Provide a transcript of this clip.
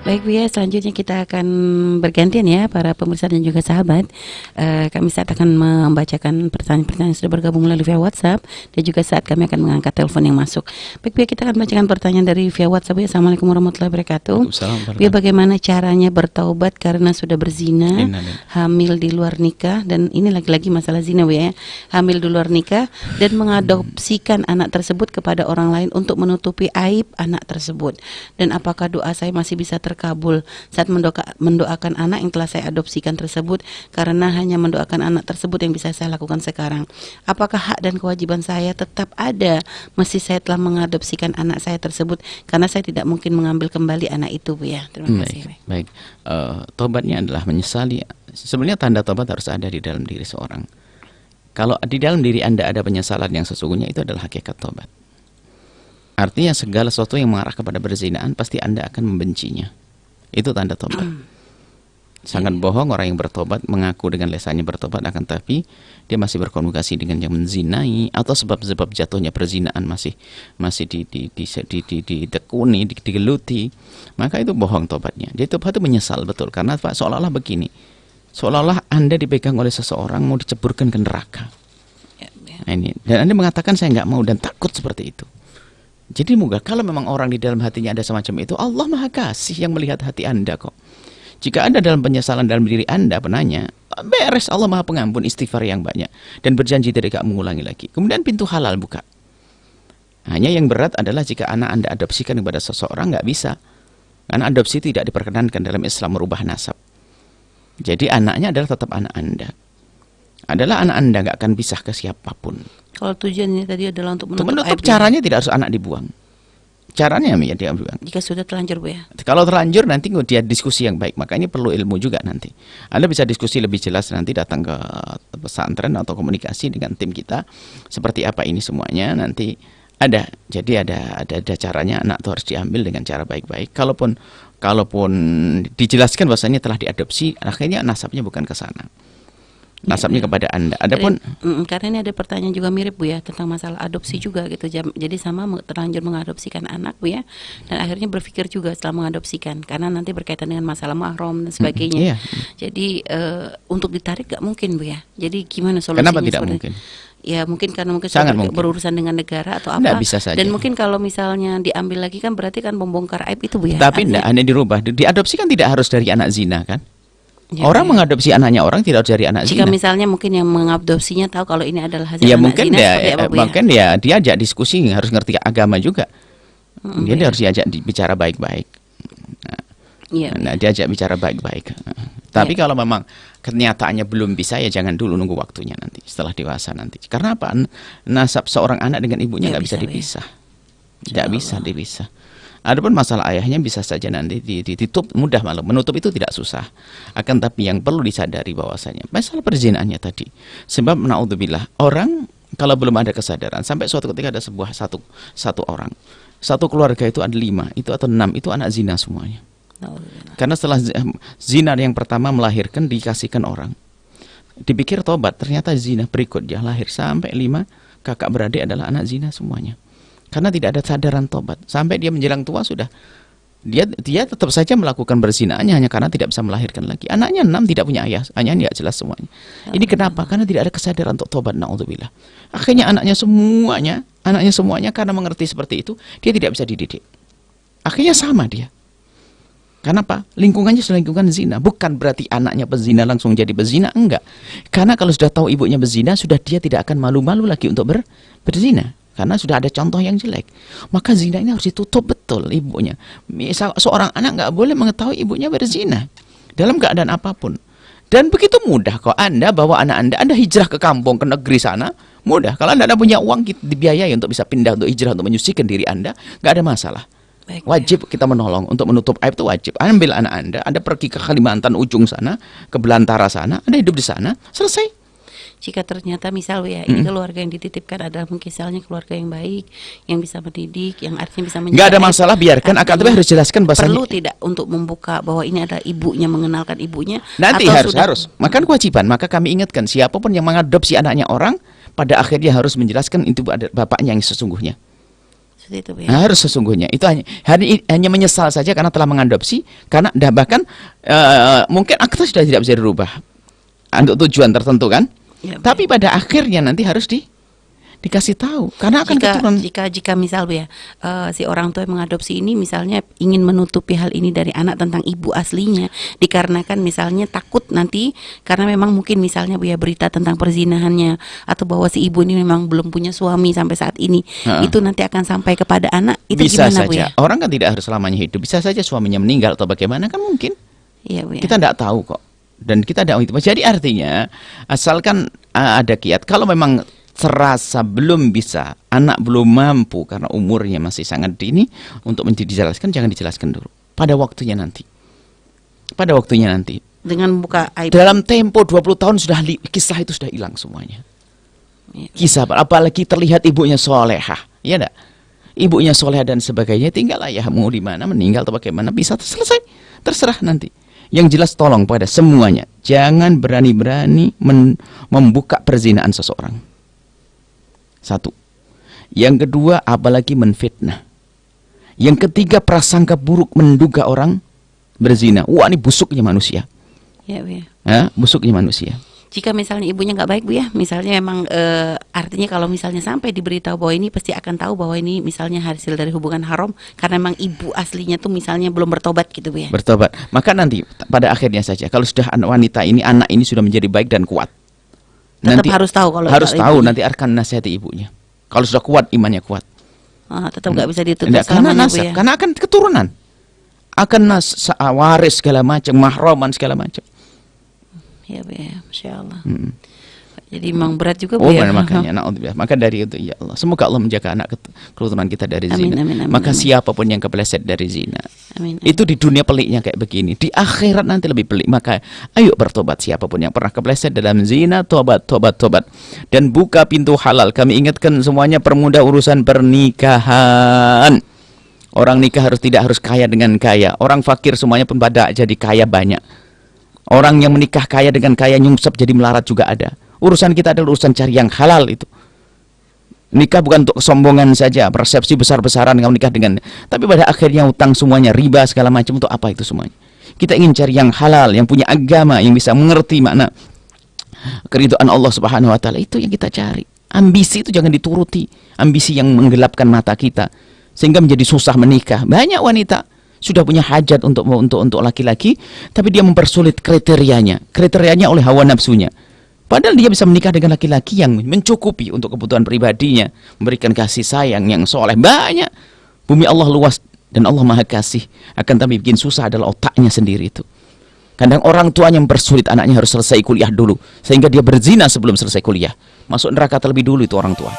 Baik Bu ya, selanjutnya kita akan bergantian ya para pemirsa dan juga sahabat. Kami saat akan membacakan pertanyaan-pertanyaan yang sudah bergabung melalui via WhatsApp, dan juga saat kami akan mengangkat telepon yang masuk. Baik Bu ya, kita akan bacakan pertanyaan dari via WhatsApp Bu ya. Assalamualaikum warahmatullahi wabarakatuh. Bu ya, bagaimana caranya bertaubat karena sudah berzina, hamil di luar nikah, dan ini lagi-lagi masalah zina Bu ya, hamil di luar nikah dan mengadopsikan anak tersebut kepada orang lain untuk menutupi aib anak tersebut. Dan apakah doa saya masih bisa terkabul saat mendoakan anak yang telah saya adopsikan tersebut, karena hanya mendoakan anak tersebut yang bisa saya lakukan sekarang. Apakah hak dan kewajiban saya tetap ada meski saya telah mengadopsikan anak saya tersebut, karena saya tidak mungkin mengambil kembali anak itu Bu ya. Terima kasih. Baik. Tobatnya adalah menyesali. Sebenarnya tanda tobat harus ada di dalam diri seorang. Kalau di dalam diri Anda ada penyesalan yang sesungguhnya, itu adalah hakikat tobat. Artinya segala sesuatu yang mengarah kepada perzinaan pasti Anda akan membencinya. Itu tanda tobat. Sangat bohong orang yang bertobat, mengaku dengan lisannya bertobat, akan tapi dia masih berkomunikasi dengan yang menzinai, atau sebab-sebab jatuhnya perzinaan masih ditekuni, digeluti, maka itu bohong tobatnya. Dia tobat itu menyesal betul, karena Pak, seolah-olah begini, seolah-olah Anda dipegang oleh seseorang mau diceburkan ke neraka. Nah, ini, dan Anda mengatakan saya nggak mau dan takut seperti itu. Jadi moga kalau memang orang di dalam hatinya ada semacam itu, Allah Maha Kasih yang melihat hati Anda kok. Jika Anda dalam penyesalan dalam diri Anda, penanya, beres, Allah Maha Pengampun, istighfar yang banyak, dan berjanji tidak mengulangi lagi. Kemudian pintu halal buka. Hanya yang berat adalah jika anak Anda adopsikan kepada seseorang, nggak bisa. Karena adopsi tidak diperkenankan dalam Islam, merubah nasab. Jadi anaknya adalah tetap anak Anda. Adalah anak Anda, nggak akan pisah ke siapapun. Kalau tujuannya tadi adalah untuk menutup caranya tidak harus anak dibuang. Caranya ya dia buang. Jika sudah terlanjur Bu ya. Kalau terlanjur nanti dia diskusi yang baik. Makanya perlu ilmu juga nanti. Anda bisa diskusi lebih jelas nanti, datang ke pesantren atau komunikasi dengan tim kita. Seperti apa ini semuanya nanti ada. Jadi ada caranya, anak itu harus diambil dengan cara baik-baik. Kalaupun dijelaskan bahwasanya telah diadopsi, akhirnya nasabnya bukan ke sana. Nasabnya kepada Anda. Adapun karena ini ada pertanyaan juga mirip Bu ya, tentang masalah adopsi juga gitu. Jadi sama terlanjur mengadopsikan anak Bu ya, dan akhirnya berpikir juga setelah mengadopsikan, karena nanti berkaitan dengan masalah mahram dan sebagainya. Jadi untuk ditarik gak mungkin Bu ya. Jadi gimana solusinya? Kenapa tidak mungkin? Ya mungkin karena mungkin berurusan dengan negara atau apa. Bisa saja. Dan mungkin kalau misalnya diambil lagi kan berarti kan membongkar aib itu Bu ya. Tapi tidak, hanya dirubah. Diadopsi kan tidak harus dari anak zina kan? Ya, orang mengadopsi anaknya orang tidak harus dari anak zina. Jika misalnya mungkin yang mengadopsinya tahu kalau ini adalah hasil anak zina, mungkin dia diajak diskusi, harus ngerti agama juga. Dia harus diajak bicara baik-baik. Diajak bicara baik-baik. Tapi kalau memang kenyataannya belum bisa, ya jangan dulu, nunggu waktunya nanti setelah dewasa nanti. Karena apa? Nasab seorang anak dengan ibunya nggak bisa dipisah. Tidak bisa dipisah. Adapun masalah ayahnya bisa saja nanti ditutup, mudah malah menutup itu tidak susah. Akan tapi yang perlu disadari bahwasanya masalah perzinaannya tadi. Sebab naudzubillah, orang kalau belum ada kesadaran, sampai suatu ketika ada satu orang, satu keluarga itu ada 5, itu atau 6, itu anak zina semuanya. Karena setelah zina yang pertama melahirkan, dikasihkan orang, dipikir tobat, ternyata zina berikutnya lahir sampai 5 kakak beradik adalah anak zina semuanya. Karena tidak ada sadaran tobat, sampai dia menjelang tua sudah dia tetap saja melakukan berzinaannya hanya karena tidak bisa melahirkan lagi. Anaknya 6 tidak punya ayah, ayahnya tidak jelas semuanya. Ini kenapa? Karena tidak ada kesadaran untuk tobat, naudzubillah. Akhirnya anaknya semuanya karena mengerti seperti itu, dia tidak bisa dididik. Akhirnya sama dia. Kenapa? Lingkungannya lingkungan zina. Bukan berarti anaknya pezina langsung jadi pezina, enggak. Karena kalau sudah tahu ibunya pezina, sudah dia tidak akan malu-malu lagi untuk berzina. Karena sudah ada contoh yang jelek. Maka zina ini harus ditutup betul ibunya. Seorang anak nggak boleh mengetahui ibunya berzina dalam keadaan apapun. Dan begitu mudah kok Anda bawa anak Anda hijrah ke kampung, ke negeri sana, mudah. Kalau Anda punya uang, dibiayai untuk bisa pindah, untuk hijrah, untuk menyucikan diri Anda, nggak ada masalah. Wajib kita menolong untuk menutup aib, itu wajib. Ambil anak Anda pergi ke Kalimantan ujung sana, ke Belantara sana, Anda hidup di sana, selesai. Jika ternyata misal ya ini keluarga yang dititipkan adalah misalnya keluarga yang baik, yang bisa mendidik, yang artinya bisa menjaga. Nggak ada masalah, biarkan. Akan tapi harus jelaskan bahasanya. Perlu tidak untuk membuka bahwa ini adalah ibunya, mengenalkan ibunya. Nanti harus. Makan kewajiban. Maka kami ingatkan, siapapun yang mengadopsi anaknya orang, pada akhirnya harus menjelaskan itu bapaknya yang sesungguhnya. Seperti itu, Bu, ya. Harus sesungguhnya. Itu hanya menyesal saja karena telah mengadopsi, karena bahkan mungkin akta sudah tidak bisa dirubah untuk tujuan tertentu kan. Ya, Bu, Tapi pada akhirnya nanti harus dikasih tahu karena akan keturunan. jika misal, Bu, ya, si orang tua yang mengadopsi ini misalnya ingin menutupi hal ini dari anak tentang ibu aslinya, dikarenakan misalnya takut nanti karena memang mungkin misalnya, Bu, ya, berita tentang perzinahannya atau bahwa si ibu ini memang belum punya suami sampai saat ini, itu nanti akan sampai kepada anak, itu Bisa gimana, Bu, saja. ya? Orang kan tidak harus selamanya hidup. Bisa saja suaminya meninggal atau bagaimana kan mungkin. Iya, Bu, ya. Kita tidak tahu kok. Dan kita tidak itu. Jadi artinya asalkan ada kiat. Kalau memang terasa belum bisa, anak belum mampu karena umurnya masih sangat dini untuk dijelaskan, jangan dijelaskan dulu. Pada waktunya nanti. Pada waktunya nanti. Dengan buka aib. Dalam tempo 20 tahun sudah kisah itu sudah hilang semuanya. Iya. Kisah apalagi terlihat ibunya solehah, ya enggak? Ibunya solehah dan sebagainya, tinggal ayahmu di mana meninggal atau bagaimana bisa selesai, terserah nanti. Yang jelas tolong pada semuanya, jangan berani-berani membuka perzinaan seseorang. Satu. Yang kedua, apalagi menfitnah. Yang ketiga, prasangka buruk menduga orang berzina. Wah, ini busuknya manusia. Ya, Bu, ya. Busuknya manusia. Jika misalnya ibunya nggak baik, Bu, ya, misalnya memang artinya kalau misalnya sampai diberitahu bahwa ini pasti akan tahu bahwa ini misalnya hasil dari hubungan haram karena memang ibu aslinya tuh misalnya belum bertobat gitu, Bu, ya. Bertobat. Maka nanti pada akhirnya saja kalau sudah wanita ini, anak ini sudah menjadi baik dan kuat. Tetap Nanti harus tahu kalau tahu ibunya. nanti akan nasihati ibunya. Kalau sudah kuat imannya kuat. Tetap nggak bisa ditutup Enggak, karena selamanya, Bu, nasab, ya. karena akan keturunan. Akan waris segala macam, mahroman segala macam. Ya, Bu, ya. Masya Allah. Jadi memang berat juga, Bu, Oh, ya. makanya naudzubillah. Maka dari itu ya Allah, semoga Allah menjaga anak keturunan kita dari Amin, zina. amin, amin, Maka amin. siapapun yang kepleset dari zina, Amin. itu di dunia peliknya kayak begini, di akhirat nanti lebih pelik. Maka ayo bertobat siapapun yang pernah kepleset dalam zina, tobat. Dan buka pintu halal. Kami ingatkan semuanya, permudah urusan pernikahan. Orang nikah tidak harus kaya dengan kaya. Orang fakir semuanya pun pada jadi kaya banyak. Orang yang menikah kaya dengan kaya nyungsep jadi melarat juga ada. Urusan kita adalah urusan cari yang halal itu. Nikah bukan untuk kesombongan saja, persepsi besar-besaran kamu nikah dengan, tapi pada akhirnya utang semuanya, riba segala macam, untuk apa itu semuanya? Kita ingin cari yang halal, yang punya agama, yang bisa mengerti makna keridhaan Allah Subhanahu wa taala, itu yang kita cari. Ambisi itu jangan dituruti, ambisi yang menggelapkan mata kita sehingga menjadi susah menikah. Banyak wanita sudah punya hajat untuk laki-laki, tapi dia mempersulit kriterianya oleh hawa nafsunya. Padahal dia bisa menikah dengan laki-laki yang mencukupi untuk kebutuhan pribadinya, memberikan kasih sayang yang soleh. Banyak. Bumi Allah luas dan Allah Maha Kasih. Akan tapi bikin susah adalah otaknya sendiri itu. Kadang orang tuanya mempersulit anaknya harus selesai kuliah dulu, sehingga dia berzina sebelum selesai kuliah. Masuk neraka terlebih dulu itu orang tua.